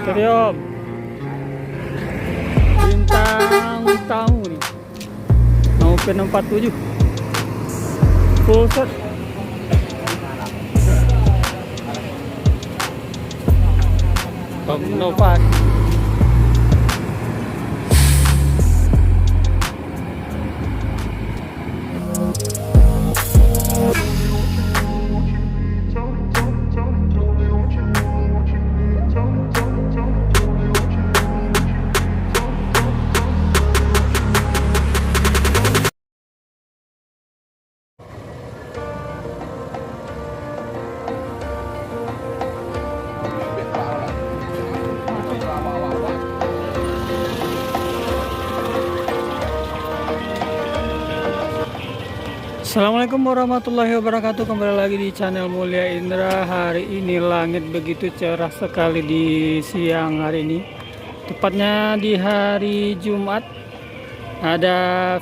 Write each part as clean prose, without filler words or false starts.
Teriom. Bintang tamu nih. Open 47. Full set. Om Nova. Assalamualaikum warahmatullahi wabarakatuh. Kembali lagi di channel Mulia Indra. Hari ini langit begitu cerah sekali di siang hari ini, tepatnya di hari Jumat. Ada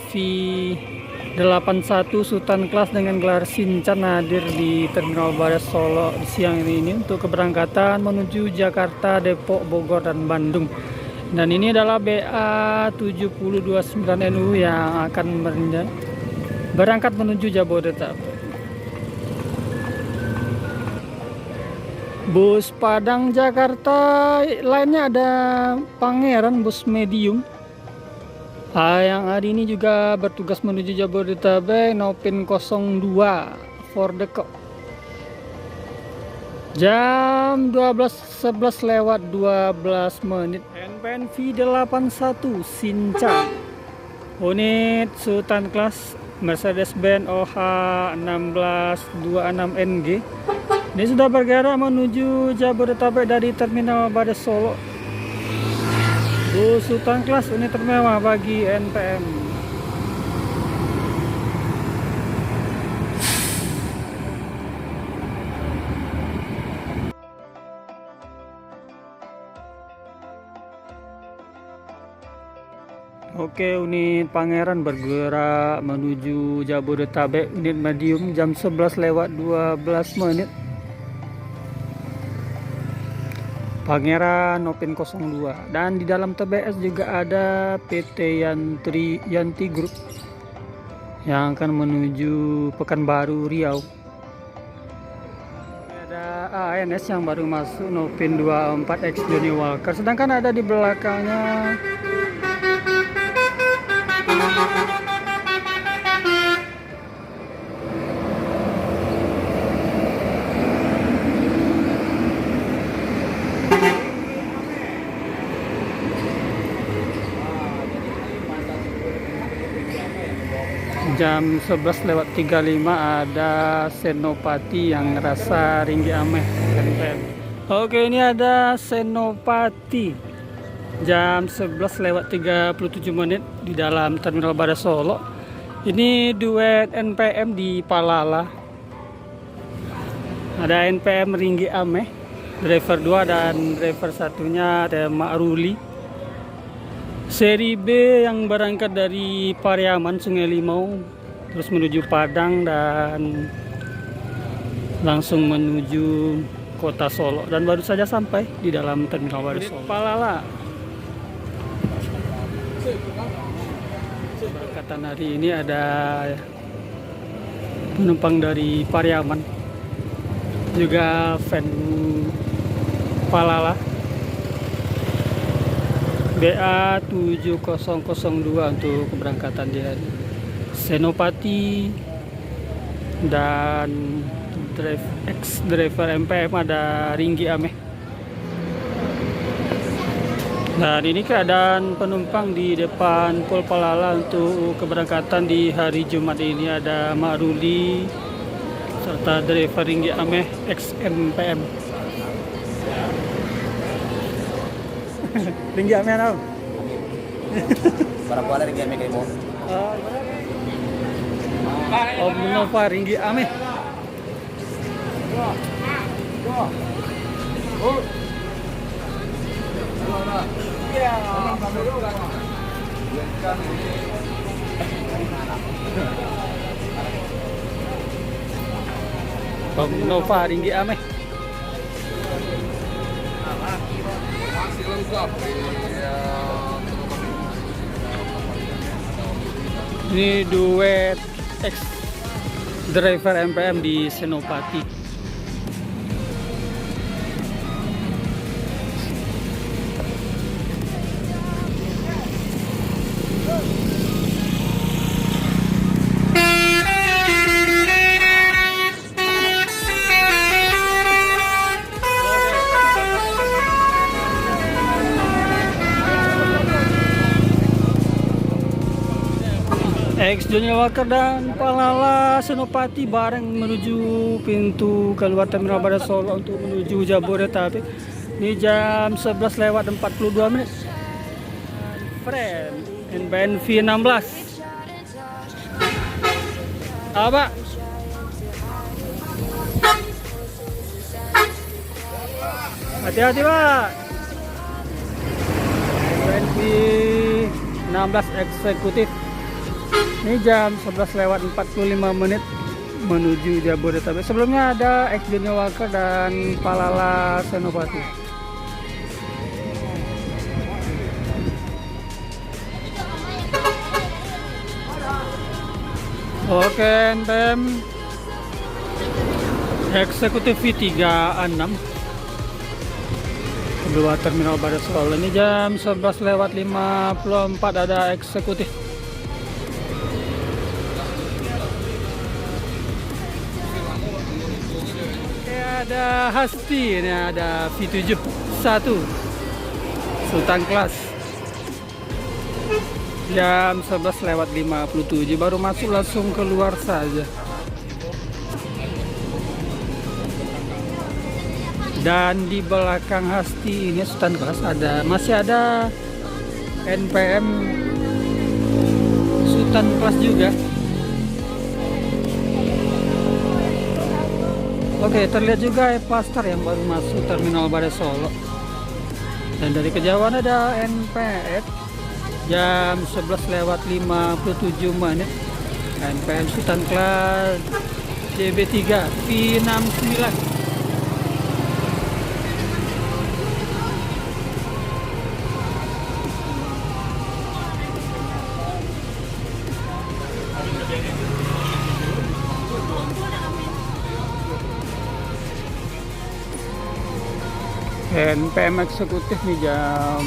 V81 Sultan Class dengan gelar Shinchan hadir di Terminal Barat Solo di siang ini untuk keberangkatan menuju Jakarta, Depok, Bogor, dan Bandung. Dan ini adalah BA7029NU yang akan berangkat menuju Jabodetabek. Bus Padang Jakarta lainnya ada Pangeran bus medium. Yang hari ini juga bertugas menuju Jabodetabek, Nopin 02 for the cop. Jam 12.11 lewat 12 menit. NPN V81 Shinchan unit Sultan Class Mercedes-Benz OH 1626NG. Ini sudah bergerak menuju Jabodetabek dari Terminal Barat Solo. Bus Sultan Class unit termewah bagi NPM. Oke, unit Pangeran bergerak menuju Jabodetabek, unit medium jam 11 lewat 12 menit. Pangeran Nopin 02. Dan di dalam TBS juga ada PT Yanti Group yang akan menuju Pekanbaru, Riau. Ada ANS yang baru masuk, Nopin 24X Johnny Walker. Sedangkan ada di belakangnya jam 11 lewat 35 ada Senopati yang rasa ringgi ameh. Oke, ini ada Senopati jam 11 lewat 37 menit di dalam Terminal Barat Solo. Ini duet NPM di Palala. Ada NPM ringgi ameh, driver 2 dan driver satunya ada Ma'ruli. Seri B yang berangkat dari Pariaman, Sungai Limau, terus menuju Padang dan langsung menuju kota Solo, dan baru saja sampai di dalam Terminal Barat Solo. Palala. Keberangkatan hari ini ada penumpang dari Pariaman, juga fan Palala. BA7002 untuk keberangkatan dia. Senopati dan driver MPM ada ringgi ameh. Dan ini keadaan penumpang di depan Pol Palala untuk keberangkatan di hari Jumat ini. Ada Ma'ruli serta driver ringgi ameh XMPM. Ringgi ameh tau? Berapa ada ringgi ameh kayak mau? Om Nova ringgi ameh. Om Nova ringgi ameh. Masih lengkap. Iya. Ini duet ex driver MPM di Senopati. Ex Junior Walker dan Palala Senopati bareng menuju pintu keluar Terminal Bandar Solo untuk menuju Jabodetabek. Ini jam 11 lewat 42 menit. Friend NBN V16. Apa? Hati-hati, Pak. NBN V16 eksekutif. Ini jam 11 lewat 45 menit menuju Jabodetabek. Sebelumnya ada ex Junior Walker dan Palala Senopati. Oke, NPM eksekutif V36 keluar Terminal Bandar Solo. Ini jam 11 lewat 54 ada eksekutif. Ada Hasti, ini ada V71 Sultan Class jam 11 lewat 57 baru masuk langsung keluar saja. Dan di belakang Hasti ini Sultan Class masih ada NPM Sultan Class juga. Oke, terlihat juga Pastar yang baru masuk Terminal Bandar Solo. Dan dari kejauhan ada NPF jam 11 lewat 57 menit. NPM Sultan Class JB3 V69. NPM eksekutif nih jam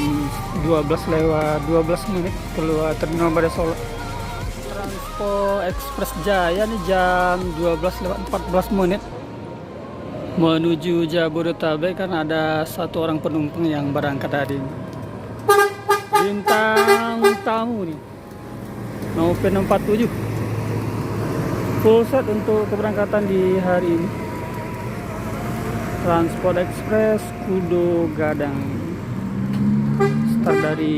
12 lewat 12 menit keluar Terminal Bandar Solo. Transpo Express Jaya nih jam 12 lewat 14 menit menuju Jabodetabek karena ada satu orang penumpang yang berangkat hari ini. Bintang tamu nih Novin 47 full set untuk keberangkatan di hari ini. Transport Express Kudo Gadang start dari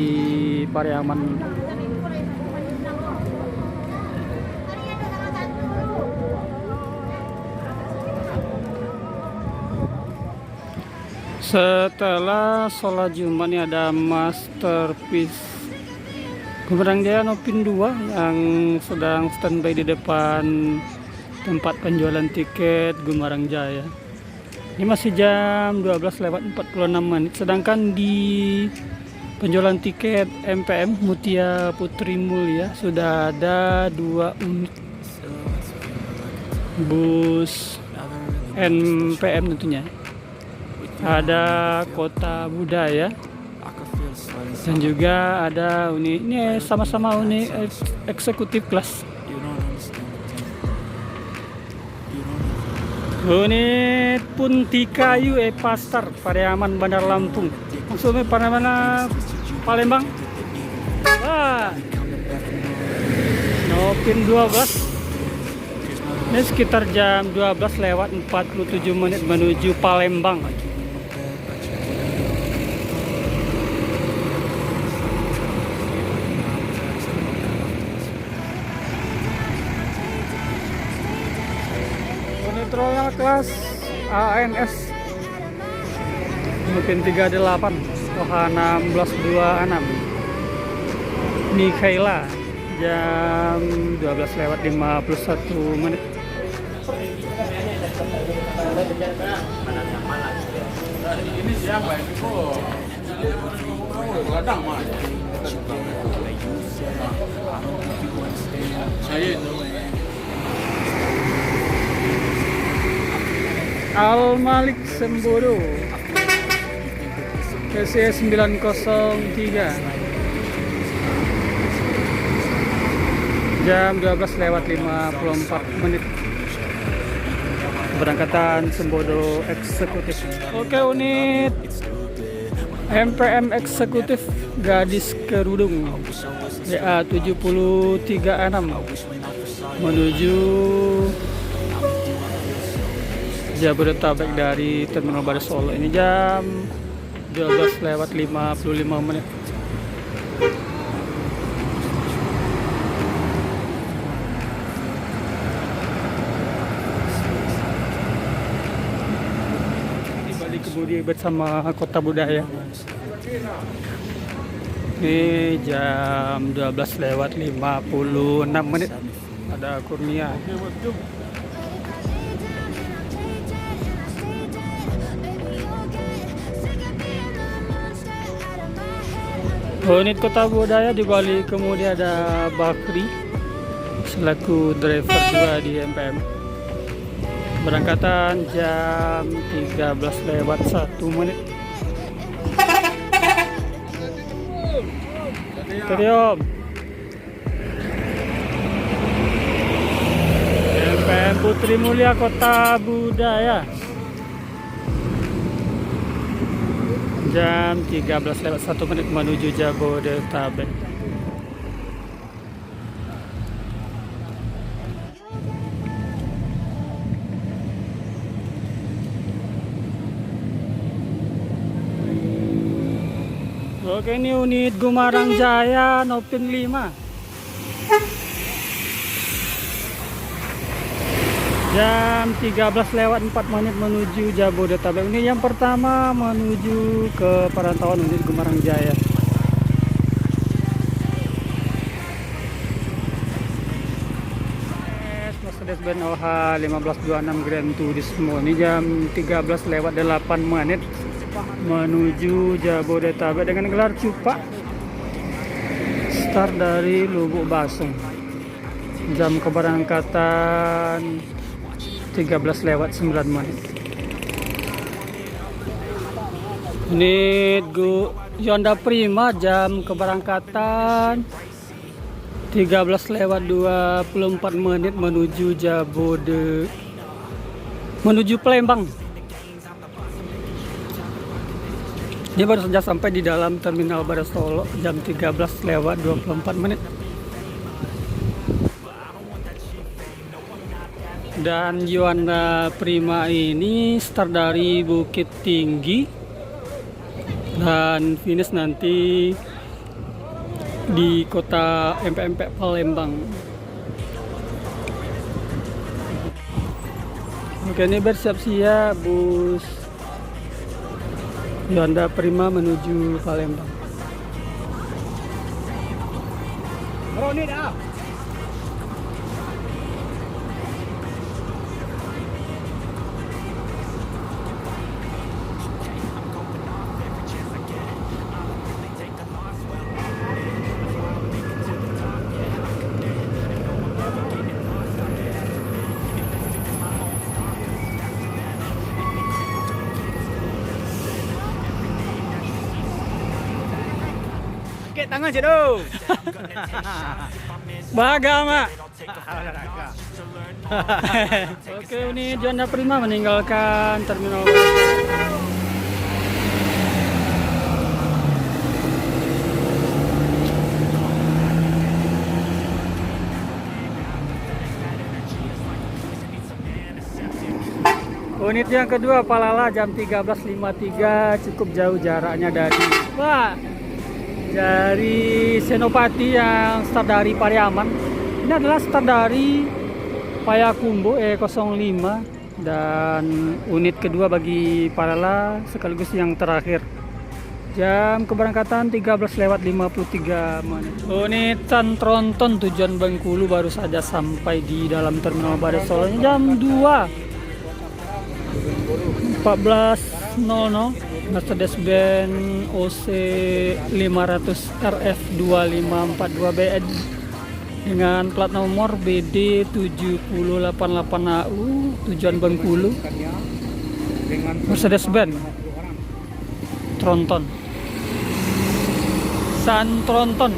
Pariaman. Setelah sholat Jumat ini ada Masterpiece Gumarang Jaya Novin 2 yang sedang standby di depan tempat penjualan tiket Gumarang Jaya. Ini masih jam 12 lewat 46 menit. Sedangkan di penjualan tiket MPM Mutia Putri Mulia sudah ada 2 unit bus NPM tentunya. Ada Kota Budaya dan juga ada unit ini sama-sama unit eksekutif kelas. Unit Puntikayu Pastar Pariaman Bandar Lampung. Maksudnya mana Palembang. Wah. Novin 12. Ini sekitar jam 12 lewat 47 menit menuju Palembang. Royal Class ANS Novin 38 Wahana 1626 Mikaela jam 12 lewat 51 menit. Ini siapa ini kok? Ladang mah. Saya itu. Al Malik Semboro KC 903 jam 12:54 berangkatan Sembodo eksekutif. Oke, unit MPM eksekutif Gadis Kerudung DA 736 menuju Jabodetabek dari Terminal Baru Solo. Ini jam 12:55. Balik kemudi bersama Kota Budaya. Ini jam 12:56. Ada Kurnia. Unit Kota Budaya di Bali, kemudian ada Bakri selaku driver 2 di MPM. Berangkatan jam 13:01. Teriom. MPM Putri Mulia Kota Budaya. Jam 13:01 menuju Jabodetabek. Oke, ini unit Gumarang Jaya Nopin 5. Jam 13:04 menuju Jabodetabek. Ini yang pertama menuju ke perantauan unit Gumarang Jaya. Mercedes-Benz OH 1526 Grand Turismo. Ini jam 13:08 menuju Jabodetabek dengan gelar Cupak. Start dari Lubuk Basung. Jam keberangkatan 13:09. Unit Yonda Prima jam keberangkatan 13:24 menuju Palembang. Ini baru saja sampai di dalam Terminal Baru Solo jam 13:24. Dan Yonda Prima ini start dari Bukit Tinggi dan finish nanti di kota MPMP Palembang. Oke, ini bersiap-siap bus Yonda Prima menuju Palembang. Oh, ini dah. Tangan cedo. Bagama. Oke, ini Yonda Prima meninggalkan terminal. Unit yang kedua Palala jam 13:53, cukup jauh jaraknya dari Senopati yang start dari Pariaman. Ini adalah start dari Payakumbuh E05 dan unit kedua bagi Palala sekaligus yang terakhir. Jam keberangkatan 13:53. Unit Tronton tujuan Bengkulu baru saja sampai di dalam Terminal Baru Solo jam 2:14 Mercedes-Benz OC 500 RF 2542BN dengan plat nomor BD 7088AU tujuan Bengkulu. Mercedes-Benz Tronton Tronton